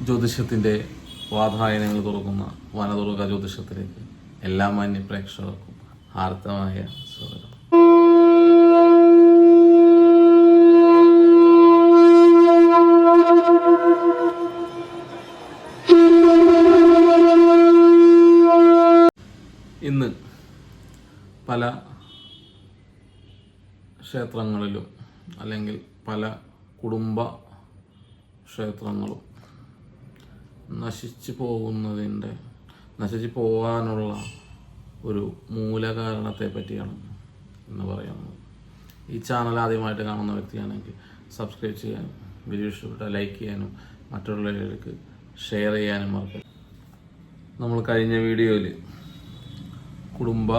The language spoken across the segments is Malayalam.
ജ്യോതിഷത്തിൻ്റെ വാതായനങ്ങൾ തുറക്കുന്ന വനതുറക ജ്യോതിഷത്തിലേക്ക് എല്ലാ മാന്യ പ്രേക്ഷകർക്കും ഹാർദമായ സ്വാഗതം. ഇന്ന് പല ക്ഷേത്രങ്ങളിലും അല്ലെങ്കിൽ പല കുടുംബ ക്ഷേത്രങ്ങളും നശിച്ചു പോകാനുള്ള ഒരു മൂലകാരണത്തെ പറ്റിയാണ് എന്ന് പറയുന്നത്. ഈ ചാനൽ ആദ്യമായിട്ട് കാണുന്ന വ്യക്തിയാണെങ്കിൽ സബ്സ്ക്രൈബ് ചെയ്യാനും വീഡിയോ ഇഷ്ടപ്പെട്ട ലൈക്ക് ചെയ്യാനും മറ്റുള്ളവരിലേക്ക് ഷെയർ ചെയ്യാനും മറക്കരുത്. നമ്മൾ കഴിഞ്ഞ വീഡിയോയിൽ കുടുംബ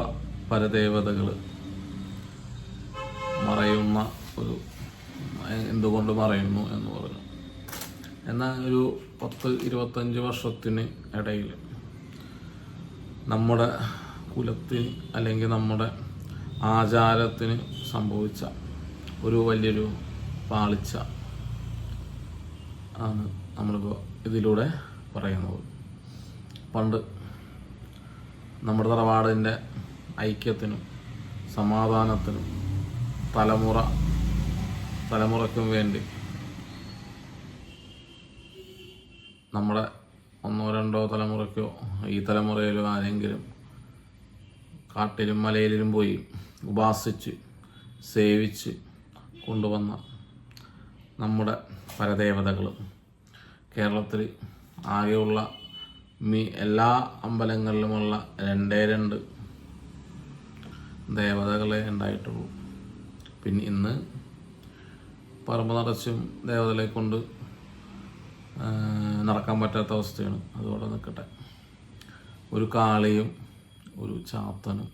പരദേവതകൾ മറയുന്ന ഒരു എന്തുകൊണ്ട് മറയുന്നു എന്ന് പറഞ്ഞു. എന്നാൽ ഒരു 10-25 വർഷത്തിന് ഇടയിൽ നമ്മുടെ കുലത്തിന് അല്ലെങ്കിൽ നമ്മുടെ ആചാരത്തിന് സംഭവിച്ച ഒരു വലിയൊരു പാളിച്ച ആണ് നമ്മളിപ്പോൾ ഇതിലൂടെ പറയുന്നത്. പണ്ട് നമ്മുടെ തറവാടിൻ്റെ ഐക്യത്തിനും സമാധാനത്തിനും തലമുറയ്ക്കും വേണ്ടി നമ്മുടെ 1-2 തലമുറയ്ക്കോ ഈ തലമുറയിലോ ആരെങ്കിലും കാട്ടിലും മലയിലും പോയി ഉപാസിച്ച് സേവിച്ച് കൊണ്ടുവന്ന നമ്മുടെ പരദേവതകൾ കേരളത്തിൽ ആകെയുള്ള എല്ലാ അമ്പലങ്ങളിലുമുള്ള 2 ദേവതകളെ ഉണ്ടായിട്ടുള്ളൂ. പിന്നെ ഇന്ന് പറമ്പ് നിറച്ചും ദേവതകളെ കൊണ്ട് നടക്കാൻ പറ്റാത്ത അവസ്ഥയാണ്. അതോടെ നിൽക്കട്ടെ. ഒരു കാളിയും ഒരു ചാത്തനും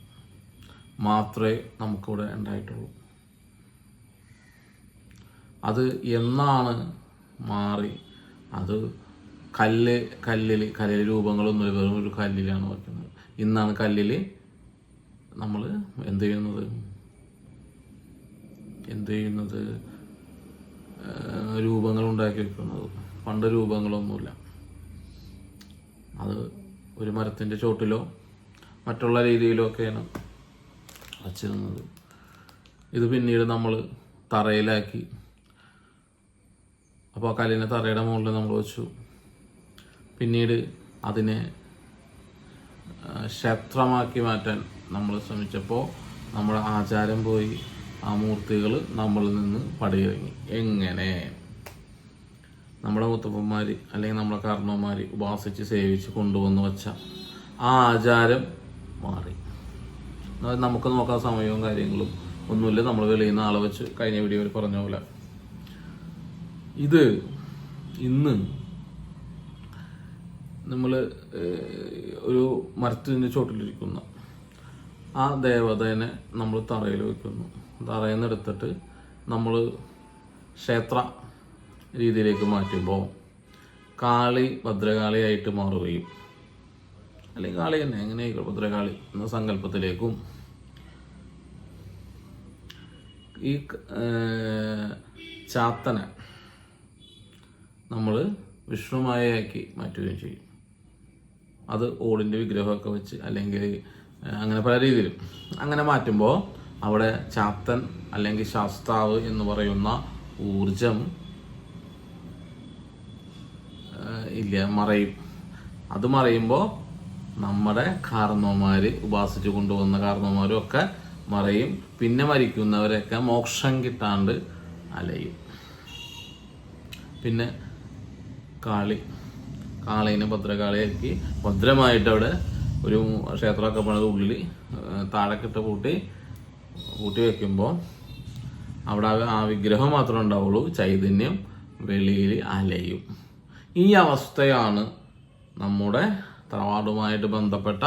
മാത്രമേ നമുക്കിവിടെ ഉണ്ടായിട്ടുള്ളൂ. അത് എന്നാണ് മാറി? അത് കല്ലിൽ രൂപങ്ങളൊന്നും വെറും ഒരു കല്ലിലാണ് വയ്ക്കുന്നത്. ഇന്നാണ് കല്ലിൽ നമ്മൾ എന്ത് ചെയ്യുന്നത് രൂപങ്ങൾ ഉണ്ടാക്കി വെക്കുന്നത്. പണ്ട് രൂപങ്ങളൊന്നുമില്ല. അത് ഒരു മരത്തിൻ്റെ ചോട്ടിലോ മറ്റുള്ള രീതിയിലോ ഒക്കെയാണ് വച്ചിരുന്നത്. ഇത് പിന്നീട് നമ്മൾ തറയിലാക്കി. അപ്പോൾ ആ കല്ലിനെ തറയുടെ മുകളിൽ നമ്മൾ വെച്ചു. പിന്നീട് അതിനെ ക്ഷേത്രമാക്കി മാറ്റാൻ നമ്മൾ ശ്രമിച്ചപ്പോൾ നമ്മുടെ ആചാരം പോയി. ആ മൂർത്തികൾ നമ്മളിൽ നിന്ന് പടിയിറങ്ങി. എങ്ങനെ? നമ്മുടെ മുത്തപ്പന്മാർ അല്ലെങ്കിൽ നമ്മുടെ കാരണവന്മാർ ഉപാസിച്ച് സേവിച്ച് കൊണ്ടുവന്ന് വെച്ച ആ ആചാരം മാറി. നമുക്ക് നോക്കാൻ സമയവും കാര്യങ്ങളും ഒന്നുമില്ല. നമ്മൾ വെളിയിൽ നിന്ന് ആളെ വെച്ച് കഴിഞ്ഞ വീഡിയോയിൽ പറഞ്ഞ പോലെ ഇത് ഇന്ന് നമ്മൾ ഒരു മരത്തിൻ്റെ ചോട്ടിലിരിക്കുന്ന ആ ദേവതേനെ നമ്മൾ തറയിൽ വെക്കുന്നു. തറയിൽ നിന്ന് എടുത്തിട്ട് നമ്മൾ ക്ഷേത്ര രീതിയിലേക്ക് മാറ്റുമ്പോൾ കാളി ഭദ്രകാളിയായിട്ട് മാറുകയും, അല്ലെങ്കിൽ കാളി തന്നെ എങ്ങനെയായിരിക്കും ഭദ്രകാളി എന്ന സങ്കല്പത്തിലേക്കും ഈ ചാത്തനെ നമ്മൾ വിഷ്ണുമായയാക്കി മാറ്റുകയും ചെയ്യും. അത് ഓടിൻ്റെ വിഗ്രഹമൊക്കെ വെച്ച് അല്ലെങ്കിൽ അങ്ങനെ പല രീതിയിലും അങ്ങനെ മാറ്റുമ്പോൾ അവിടെ ചാത്തൻ അല്ലെങ്കിൽ ശാസ്താവ് എന്ന് പറയുന്ന ഊർജം മറയും. അത് മറയുമ്പോൾ നമ്മുടെ കാരണവന്മാർ ഉപാസിച്ച് കൊണ്ടുവന്ന കാരണവന്മാരും ഒക്കെ മറയും. പിന്നെ മരിക്കുന്നവരൊക്കെ മോക്ഷം കിട്ടാണ്ട് അലയും. പിന്നെ കാളീനെ ഭദ്രകാളിയാക്കി ഭദ്രമായിട്ട് അവിടെ ഒരു ക്ഷേത്രമൊക്കെ പണിത് ഉള്ളിൽ താഴെക്കിട്ട് പൂട്ടി വെക്കുമ്പോൾ അവിടെ ആ വിഗ്രഹം മാത്രമേ ഉണ്ടാവുള്ളൂ. ചൈതന്യം വെളിയിൽ അലയും. ഈ അവസ്ഥയാണ് നമ്മുടെ തറവാടുമായിട്ട് ബന്ധപ്പെട്ട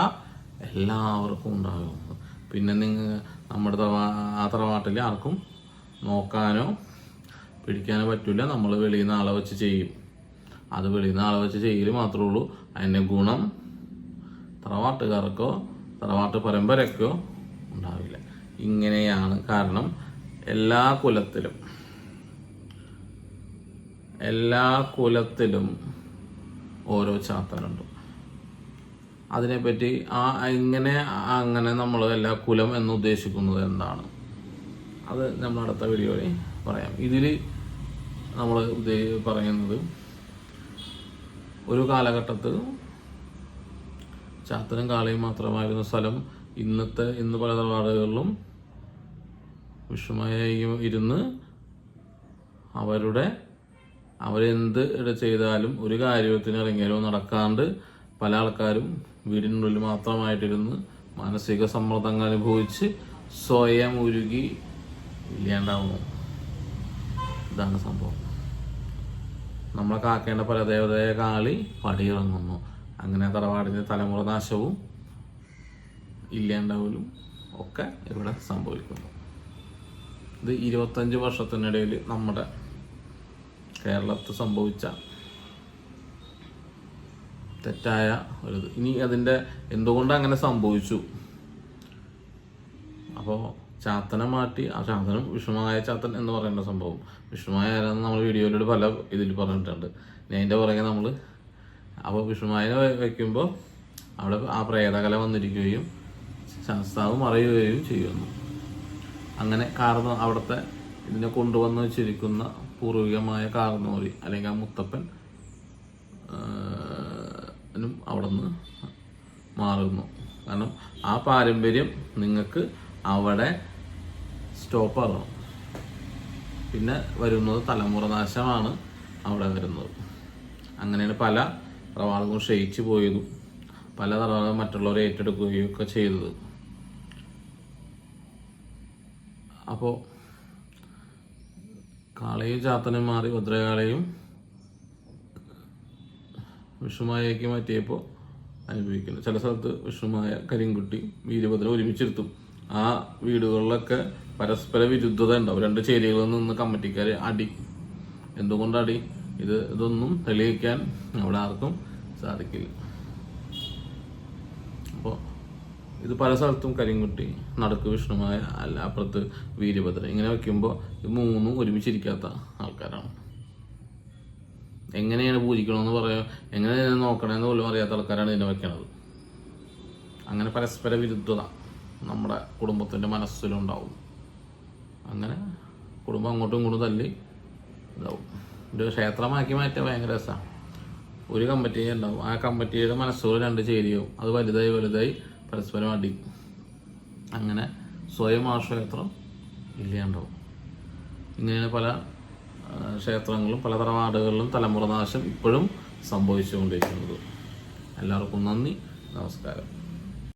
എല്ലാവർക്കും ഉണ്ടാകുന്നത്. പിന്നെ നമ്മുടെ ആ തറവാട്ടിൽ ആർക്കും നോക്കാനോ പിടിക്കാനോ പറ്റില്ല. നമ്മൾ വെളിയിൽ നിന്ന് ആളെ വെച്ച് ചെയ്യും. അത് വെളിയിൽ നിന്ന് ആളെ വെച്ച് ചെയ്യൽ മാത്രമേ ഉള്ളൂ. അതിൻ്റെ ഗുണം തറവാട്ടുകാർക്കോ തറവാട്ട് പരമ്പരയ്ക്കോ ഉണ്ടാവില്ല. ഇങ്ങനെയാണ്. കാരണം എല്ലാ കുലത്തിലും ഓരോ ചാത്തനുണ്ട്. അതിനെപ്പറ്റി അങ്ങനെ നമ്മൾ എല്ലാ കുലം എന്ന് ഉദ്ദേശിക്കുന്നത് എന്താണ്, അത് നമ്മൾ അടുത്ത വീഡിയോയിൽ പറയാം. ഇതിൽ നമ്മൾ പറയുന്നത് ഒരു കാലഘട്ടത്തിൽ ചാത്തനും കാളയും മാത്രമായിരുന്ന സ്ഥലം ഇന്ന് പല തറവാടുകളിലും വിഷമയും ഇരുന്ന് അവരെന്ത് ചെയ്താലും ഒരു കാര്യത്തിന് ഇറങ്ങിയാലോ നടക്കാണ്ട് പല ആൾക്കാരും വീടിനുള്ളിൽ മാത്രമായിട്ടിരുന്ന് മാനസിക സമ്മർദ്ദങ്ങൾ അനുഭവിച്ച് സ്വയം ഉരുകി ഇല്ലാണ്ടാവുന്നു. ഇതാണ് സംഭവം. നമ്മളെ കാക്കേണ്ട പരദേവതയെ കാളി പടിയിറങ്ങുന്നു. അങ്ങനെ തറവാടിൻ്റെ തലമുറ നാശവും ഇല്ലാണ്ടാവലും ഒക്കെ ഇവിടെ സംഭവിക്കുന്നു. ഇത് 25 വർഷത്തിനിടയിൽ നമ്മുടെ കേരളത്തിൽ സംഭവിച്ച തെറ്റായ ഒരിത്. ഇനി അതിൻ്റെ എന്തുകൊണ്ട് അങ്ങനെ സംഭവിച്ചു, അപ്പോൾ ചാത്തനെ മാറ്റി ആ ചാത്തനും വിഷ്ണുമായ ചാത്തൻ എന്ന് പറയുന്ന സംഭവം, വിഷ്ണുമായ ആരാന്ന് നമ്മൾ വീഡിയോയിലൂടെ പല ഇതിൽ പറഞ്ഞിട്ടുണ്ട്. ഇനി അതിൻ്റെ പുറകെ നമ്മൾ അപ്പോൾ വിഷ്ണുമായനെ വയ്ക്കുമ്പോൾ അവിടെ ആ പ്രേതകല വന്നിരിക്കുകയും ശാസ്താവ് മറയുകയും ചെയ്യുന്നു. അങ്ങനെ അവിടുത്തെ ഇതിനെ കൊണ്ടുവന്ന് വെച്ചിരിക്കുന്ന പൂർവികമായ കാർന്നോരി അല്ലെങ്കിൽ ആ മുത്തപ്പൻ അവിടെ നിന്ന് മാറുന്നു. കാരണം ആ പാരമ്പര്യം നിങ്ങൾക്ക് അവിടെ സ്റ്റോപ്പാകണം. പിന്നെ വരുന്നത് തലമുറ നാശമാണ് അവിടെ വരുന്നത്. അങ്ങനെയാണ് പല തറവാടുകളും ക്ഷയിച്ചു പോയതും പല തറവാടുകളും മറ്റുള്ളവരെ ഏറ്റെടുക്കുകയും ഒക്കെ ചെയ്തത്. അപ്പോൾ കാളയും ചാത്തനും മാറി ഭദ്രകാളയും വിഷ്ണുമായയ്ക്ക് മാറ്റിയപ്പോൾ അനുഭവിക്കുന്നു. ചില സ്ഥലത്ത് വിഷ്ണുമായ കരിങ്കുട്ടി വീരഭദ്ര ഒരുമിച്ചിരുത്തും. ആ വീടുകളിലൊക്കെ പരസ്പര വിരുദ്ധത ഉണ്ടാവും. 2 ചേരികളിൽ നിന്ന് കമ്മിറ്റിക്കാർ അടി. എന്തുകൊണ്ട് അടി? ഇതൊന്നും തെളിയിക്കാൻ അവിടെ ആർക്കും സാധിക്കില്ല. അപ്പോൾ ഇത് പല സ്ഥലത്തും കരിങ്കുട്ടി, നടുക്ക് വിഷ്ണുമായ, അല്ല അപ്പുറത്ത് വീരഭദ്ര, ഇങ്ങനെ വയ്ക്കുമ്പോൾ ഇത് 3 ഒരുമിച്ചിരിക്കാത്ത ആൾക്കാരാണ്. എങ്ങനെയാണ് പൂജിക്കണമെന്ന് പറയാം, എങ്ങനെയാണ് നോക്കണമെന്ന് പോലും അറിയാത്ത ആൾക്കാരാണ് ഇതിനെ വയ്ക്കണത്. അങ്ങനെ പരസ്പര വിരുദ്ധത നമ്മുടെ കുടുംബത്തിൻ്റെ മനസ്സിലുണ്ടാവും. അങ്ങനെ കുടുംബം അങ്ങോട്ടും ഇങ്ങോട്ടും തല്ലി ഇതാവും. ഒരു ക്ഷേത്രമാക്കി മാറ്റാൻ ഭയങ്കര രസമാണ്. ഒരു കമ്മിറ്റി ഉണ്ടാവും, ആ കമ്മിറ്റിയുടെ മനസ്സുകൾ 2 ചേരിയാവും. അത് വലുതായി പരസ്പരം അടി. അങ്ങനെ സ്വയം ആ ക്ഷേത്രം ഇല്ലാണ്ടാവും. ഇങ്ങനെയാണ് പല ക്ഷേത്രങ്ങളും പല തറവാടുകളിലും തലമുറ നാശം ഇപ്പോഴും സംഭവിച്ചുകൊണ്ടിരിക്കുന്നത്. എല്ലാവർക്കും നന്ദി, നമസ്കാരം.